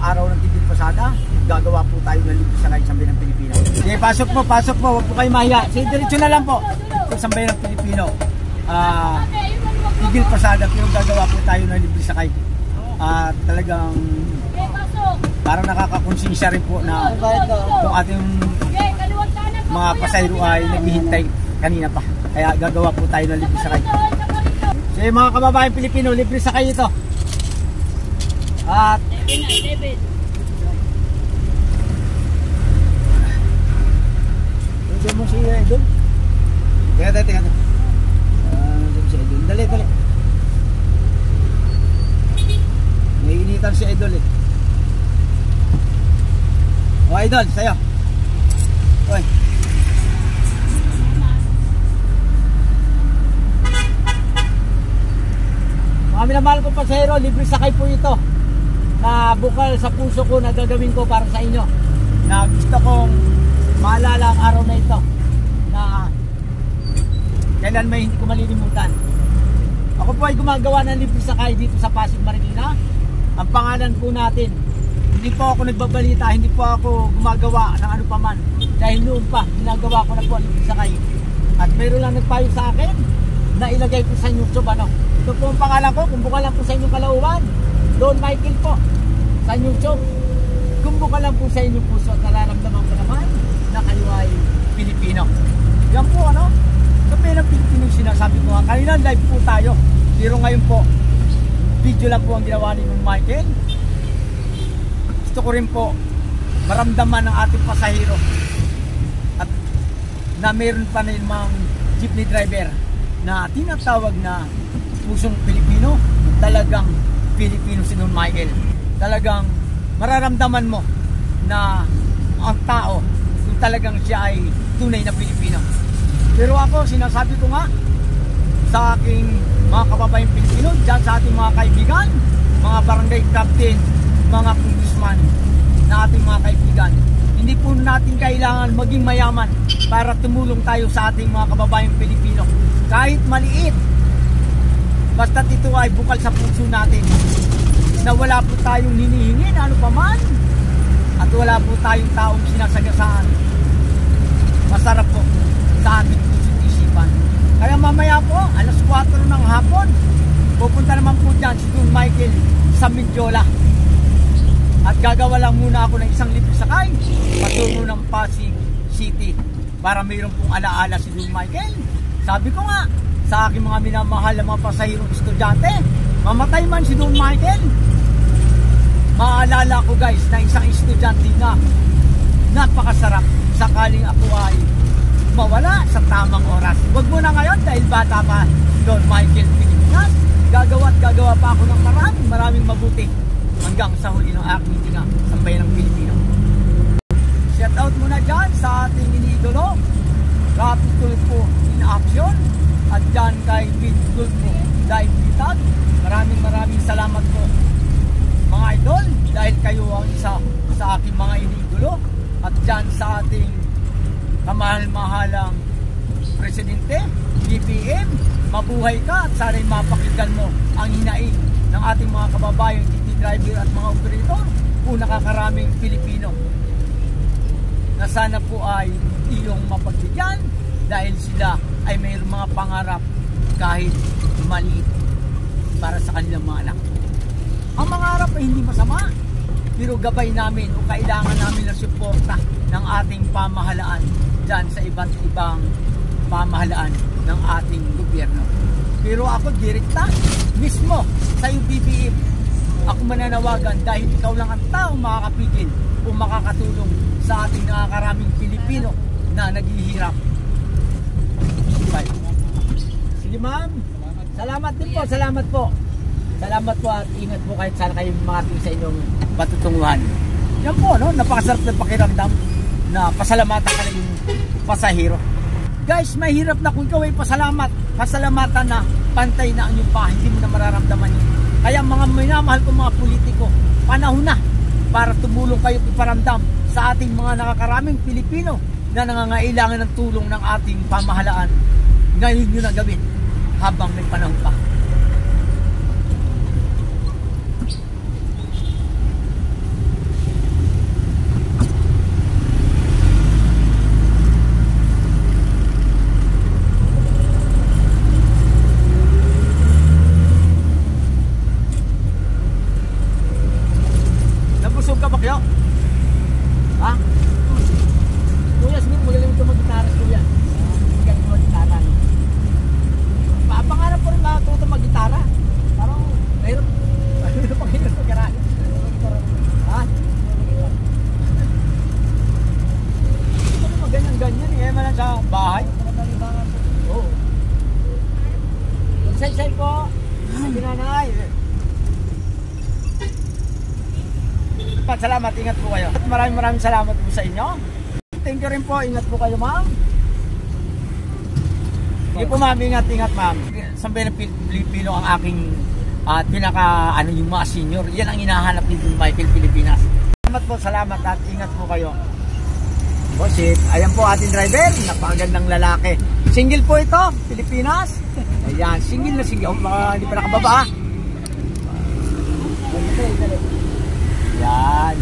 araw ng tigil pasada, gagawa po tayo ng libre sakay sa Sambayan ng Pilipino. Sige, pasok po, huwag po kayo mahiya. Sige, diretso na lang po sa Sambayan ng Pilipino. Tigil pasada, pero gagawa po tayo ng libre sakay. Talagang parang nakakakonsensya rin po na itong ating mga pasahero ay naghihintay kanina pa. Kaya gagawa po tayo ng libre sakay. Sige mga kababayan Pilipino, libre sakay ito. At mo si Idol. Tingnan. Si Idol. Dali. Naiinitan si Idol eh. O Idol, sa'yo. Uy. Mga minamahal ko pasahero, libre sakay po ito. Na bukal sa puso ko na gagawin ko para sa inyo. Na gusto kong maalala ang araw na ito na kailan may hindi ko malilimutan. Ako po ay gumagawa ng libre sakay dito sa Pasig, Marikina. Ang pangalan po natin, hindi po ako nagbabalita, hindi po ako gumagawa ng ano paman. Dahil noon pa, ginagawa ko na po ang libre sakay. At mayroon lang nagpayo sa akin na ilagay ko sa YouTube. Ito po ang pangalan ko, kumbuka lang po sa inyong kalauban. Don Michael po sa YouTube. Kumbuka lang po sa inyong puso at nararamdaman ko naman na kayo ay Pilipino. Yan po Sambayan ng Pilipino sinasabi ko nga. Kanina live po tayo. Pero ngayon po, video lang po ang ginawa ni Don Michael. Gusto ko rin po maramdaman ng ating pasahero at na meron pa na yung mga jeepney driver na tinatawag na pusong Pilipino. Talagang Pilipino si Don Michael. Talagang mararamdaman mo na ang tao kung talagang siya ay tunay na Pilipino. Pero ako, sinasabi ko nga sa aking mga kababayang Pilipino, dyan sa ating mga kaibigan, mga barangay captain, mga congressman na ating mga kaibigan, hindi po natin kailangan maging mayaman para tumulong tayo sa ating mga kababayang Pilipino. Kahit maliit, basta ito ay bukal sa puso natin na wala po tayong hinihingi na ano pa man at wala po tayong taong sinasagasaan. Masarap po sa ating puso't isipan. Kaya mamaya po, alas 4 ng hapon, pupunta naman po dyan si Don Michael sa Mindiola. At gagawa lang muna ako ng isang libre sakay patungo ng Pasig City para mayroon pong alaala si Don Michael. Sabi ko nga sa aking mga minamahal na mga pasahirong estudyante, mamatay man si Don Michael, maalala ko guys na isang estudyante na napakasarap sakaling ako ay mawala sa tamang oras. Huwag mo na ngayon dahil bata pa Don Michael Pilipinas. Gagawa pa ako ng maraming mabuti hanggang sa huli ng aking hininga sa Sambayan ng Pilipino. Shout out muna dyan sa ating iniidolo Rapid Tulfo in action at dyan kay Pete Tulfo Dive Bitag. Maraming salamat po mga idol dahil kayo ang isa sa aking mga iniidolo. At dyan sa ating kamahal-mahalang Presidente, BBM, mabuhay ka at sana'y mapakinggan mo ang hinaing ng ating mga kababayan, jeepney driver at mga operator o nakakaraming Pilipino na sana po ay iyong mapagbigyan dahil sila ay mayroong mga pangarap kahit maliit para sa kanilang mga anak. Ang mangarap ay hindi masama, pero gabay namin o kailangan namin ng suporta ng ating pamahalaan dyan sa iba't ibang pamahalaan ng ating gobyerno. Pero ako direkta mismo sa UBBM ako mananawagan dahil ikaw lang ang taong makakapigil o makakatulong sa ating nakakaraming Pilipino na naghihirap. Sige ma'am, salamat din po, salamat po. Salamat po at ingat po kahit sana kayo makating sa inyong patutunguhan. Yan po, napakasarap na pakiramdam na pasalamatan ka na yung pasahero. Guys, mahirap na kung ikaw ay pasalamatan na pantay na ang iyong pa, hindi mo na mararamdaman yun. Kaya mga minamahal ko mga politiko, panahon na para tumulong kayo iparamdam sa ating mga nakakaraming Pilipino na nangangailangan ng tulong ng ating pamahalaan. Ngayon nyo na gawin habang may panahon pa. ka bakyo? Ha? Kuya, siguro magaling ito mag-gitara, kuya. Magaling ito mag-gitara. Pangarap ko rin matuto mag-gitara. Parang, mayroon. Mayroon pang hirap mag-gitara. Ha? Ito naman ganyan-ganyan eh. Malang sa bahay. Oo. Say-say po. Ginanay. Salamat, ingat po kayo. At maraming salamat po sa inyo. Thank you rin po, ingat po kayo ma'am. Sige po ma'am, ingat ma'am. Sambay ng Pilipino ang aking yung mga senior. Yan ang hinahanap ni Don Michael, Pilipinas. Salamat at ingat po kayo. Bosit, ayan po ating driver, napakagandang lalaki. Single po ito, Pilipinas. Ayan, single na single. Hindi pa nakababa. Yan.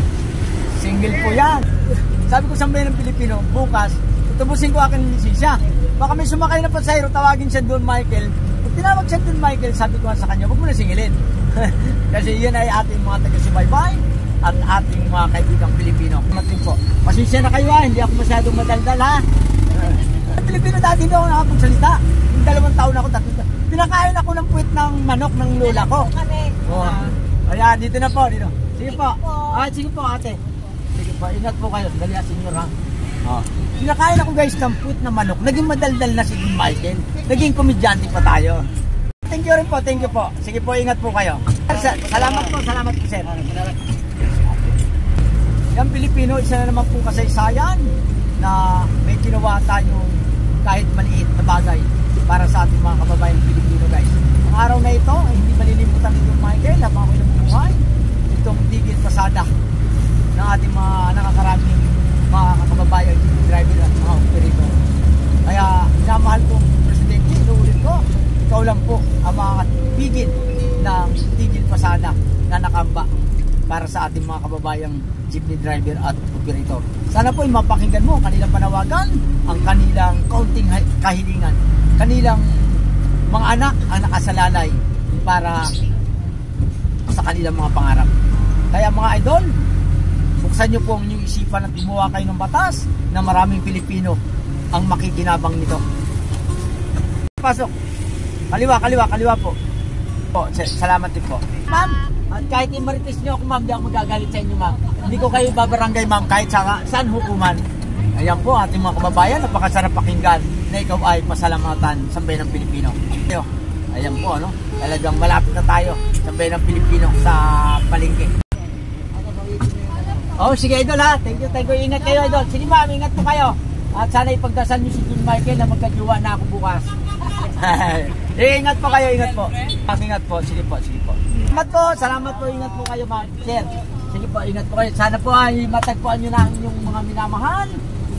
Single po yan. Sabi ko sa mga ng Pilipino, bukas, tutubusin ko aking lisensya. Baka may sumakay na pasahero, tawagin siya Don Michael. Pag tinawag siya Don Michael, sabi ko sa kanya, huwag mo na singilin. Kasi yan ay ating mga taga-subaybay at ating mga kaibigang Pilipino. Matin po. Pasensya na kayo hindi ako masyadong madaldal ha. Pilipino dati hindi ako nakapagsalita. Yung 2 taon ako, 3 taon. Pinakain ako ng puwit ng manok ng lola ko. Ayan, dito na po, dito. Sige po. Sige po ate. Sige po, ingat po kayo. Dali senyor ha. Pinakain ako guys ng puwit ng manok. Naging madaldal na si Don Michael. Naging komedyante pa tayo. Thank you rin po, thank you po. Sige po, ingat po kayo. Salamat po sir. Yan Pilipino, isa na naman po kasaysayan na may ginawa tayong kahit maliit na bagay para sa ating mga kababayan Pilipino guys. Ang araw na ito ay hindi malilimutan ni Don Michael habang ako'y nabubuhay. Itong tigil pasada ng ating mga nakakaraming mga kababayan driver at mga operator. Kaya minamahal kong presidente, inuulit ko, ikaw lang po ang mga tigil ng tigil pasada na nakamba para sa ating mga kababayang jeepney driver at operator. Sana po mapakinggan mo kanilang panawagan, ang kanilang kaunting kahilingan, kanilang mga anak ang nakasalalay para sa kanilang mga pangarap. Kaya mga idol, buksan nyo po ang inyong isipan at gumawa kayo ng batas na maraming Pilipino ang makikinabang nito. Pasok. Kaliwa po. Salamat din po. Ma'am, at kahit i-marites nyo ako ma'am, di ako magagalit sa inyo ma'am. Hindi ko kayo babarangay ma'am kahit saan hukuman. Ayan po ating mga kababayan, napakasarap pakinggan na ikaw ay pasalamatan sa bayan ng Pilipino. Ayan po, ano? Talagang malapit na tayo sa bayan ng Pilipino sa palengke. Sige idol ha. Thank you. Ingat kayo idol. Sige ma'am, ingat po kayo. At sana ipagdasal niyo si Don Michael na magkajuwa na ako bukas. Ingat po kayo, ingat po. Ingat po, sige po. Salamat po, ingat po kayo ma'am. Sir, sige po, ingat po kayo. Sana po ay matagpuan nyo na ang inyong mga minamahal.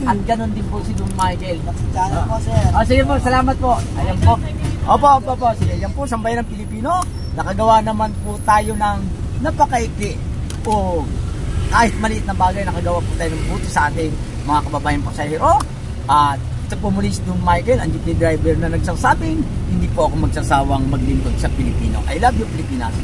At ganun din po si Don Michael. Sana po sir. Sige po, salamat po. Ayan po. Opo. Sige, ayan po, sambayan ng Pilipino. Nakagawa naman po tayo ng napakaikli o kahit maliit na bagay, nakagawa po tayo ng buti sa ating mga kababayang pasahero. At ito po muli si Don Michael, ang jeepney driver na nagsasabing hindi po ako magsasawang maglingkod sa Pilipino. I love you, Pilipinas.